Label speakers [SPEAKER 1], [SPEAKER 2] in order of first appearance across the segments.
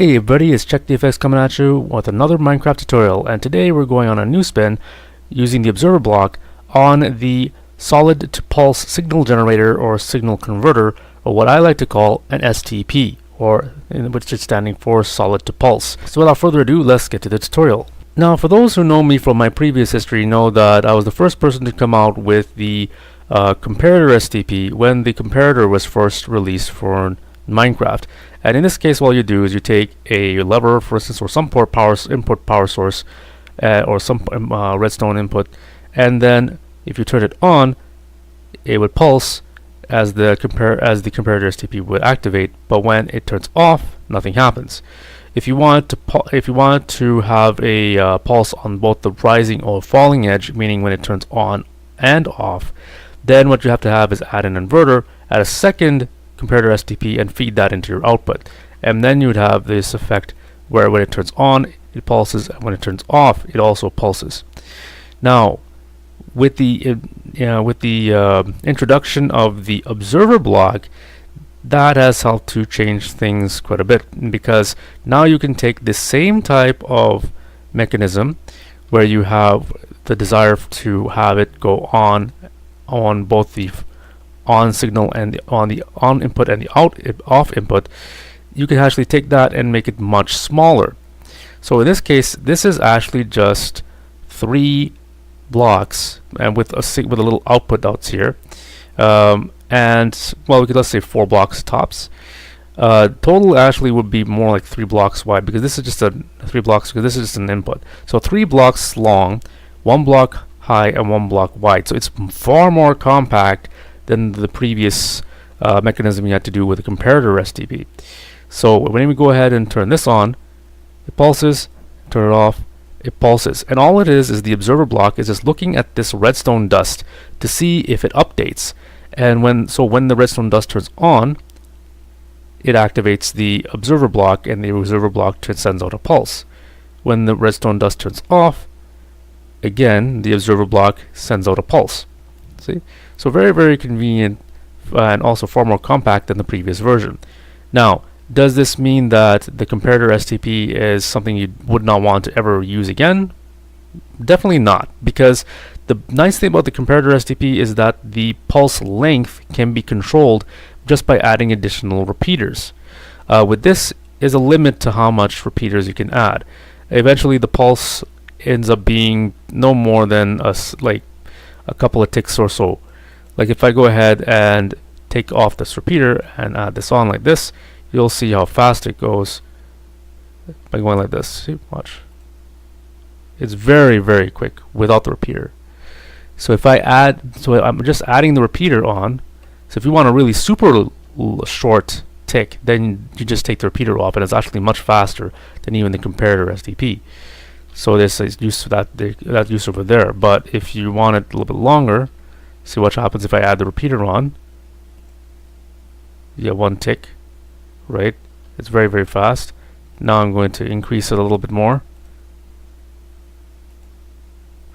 [SPEAKER 1] Hey everybody, it's CheckTheFX coming at you with another Minecraft tutorial, and today we're going on a new spin using the observer block on the solid to pulse signal generator or signal converter, or what I like to call an STP, which is standing for solid to pulse. So without further ado, let's get to the tutorial. Now, for those who know me from my previous history, know that I was the first person to come out with the comparator STP when the comparator was first released for Minecraft. And in this case, all you do is you take a lever, for instance, or some input power source, or some redstone input, and then if you turn it on, it would pulse as the comparator STP would activate. But when it turns off, nothing happens. If you want to have a pulse on both the rising or falling edge, meaning when it turns on and off, then what you have to have is add an inverter, add a second comparator STP, and feed that into your output, and then you would have this effect where when it turns on it pulses, and when it turns off it also pulses. Now, with the introduction of the observer block, that has helped to change things quite a bit, because now you can take the same type of mechanism where you have the desire to have it go on both the on signal and on the on input and the off input. You can actually take that and make it much smaller. So in this case, this is actually just 3 blocks, and with a little output outs here, and well, let's say 4 blocks tops. Total actually would be more like 3 blocks wide, because this is just 3 blocks because this is just an input. So 3 blocks long, 1 block high, and 1 block wide. So it's far more compact than the previous mechanism you had to do with the comparator STP. So when we go ahead and turn this on, it pulses, turn it off, it pulses, and all it is the observer block is just looking at this redstone dust to see if it updates. And when the redstone dust turns on, it activates the observer block, and the observer block sends out a pulse. When the redstone dust turns off, again the observer block sends out a pulse. See? So very, very convenient, and also far more compact than the previous version. Now, does this mean that the comparator STP is something you would not want to ever use again? Definitely not, because the nice thing about the comparator STP is that the pulse length can be controlled just by adding additional repeaters. With this is a limit to how much repeaters you can add. Eventually the pulse ends up being no more than like a couple of ticks or so. Like if I go ahead and take off this repeater and add this on like this, you'll see how fast it goes by going like this. See, watch. It's very, very quick without the repeater. So if I'm just adding the repeater on. So if you want a really super short tick, then you just take the repeater off, and it's actually much faster than even the comparator STP. So this is use that use over there. But if you want it a little bit longer, see what happens if I add the repeater on. You get 1 tick, right? It's very, very fast. Now I'm going to increase it a little bit more,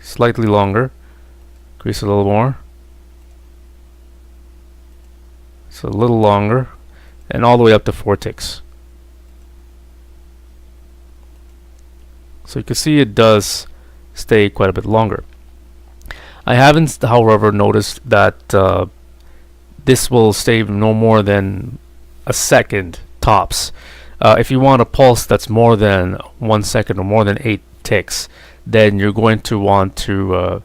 [SPEAKER 1] slightly longer, increase it a little more, it's a little longer, and all the way up to 4 ticks. So you can see it does stay quite a bit longer. I haven't, however, noticed that this will stay no more than a second tops. If you want a pulse that's more than 1 second or more than 8 ticks, then you're going to want to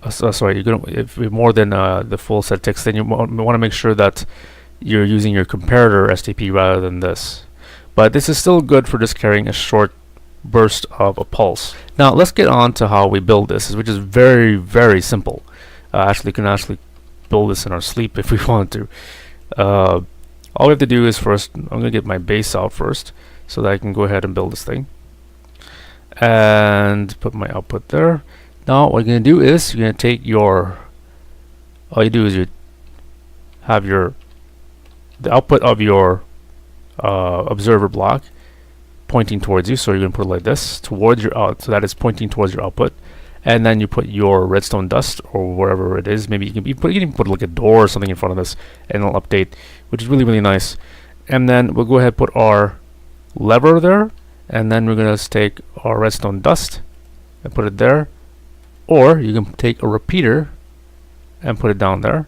[SPEAKER 1] if you're more than the full set of ticks, then you want to make sure that you're using your comparator STP rather than this. But this is still good for just carrying a short burst of a pulse. Now let's get on to how we build this, which is very, very simple. We can actually build this in our sleep if we want to. All we have to do is first, I'm going to get my base out first so that I can go ahead and build this thing, and put my output there. Now what you're going to do is you're going to take all you do is you have the output of your observer block pointing towards you, so you're going to put it like this towards your so that is pointing towards your output, and then you put your redstone dust or wherever it is. Maybe you can even put like a door or something in front of this, and it'll update, which is really, really nice. And then we'll go ahead and put our lever there, and then we're going to take our redstone dust and put it there. Or you can take a repeater and put it down there,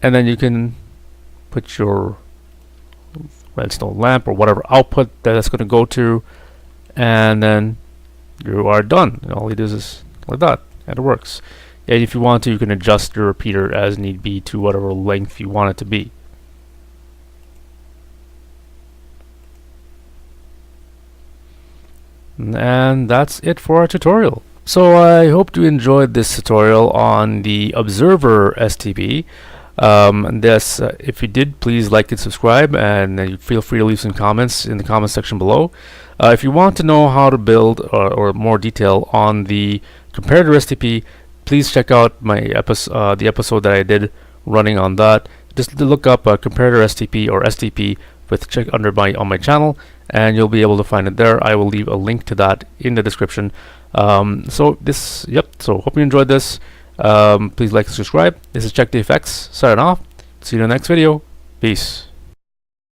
[SPEAKER 1] and then you can put your redstone lamp or whatever output that's going to go to, and then you are done. And all you do is like that, and it works. And if you want to, you can adjust your repeater as need be to whatever length you want it to be. And that's it for our tutorial. So I hope you enjoyed this tutorial on the Observer STP. If you did, please like and subscribe, and feel free to leave some comments in the comment section below. If you want to know how to build or more detail on the comparator STP, please check out my the episode that I did running on that. Just look up comparator STP or STP with check on my channel, and you'll be able to find it there. I will leave a link to that in the description. So hope you enjoyed this. Please like and subscribe. This is Check the Effects signing off. See you in the next video. Peace.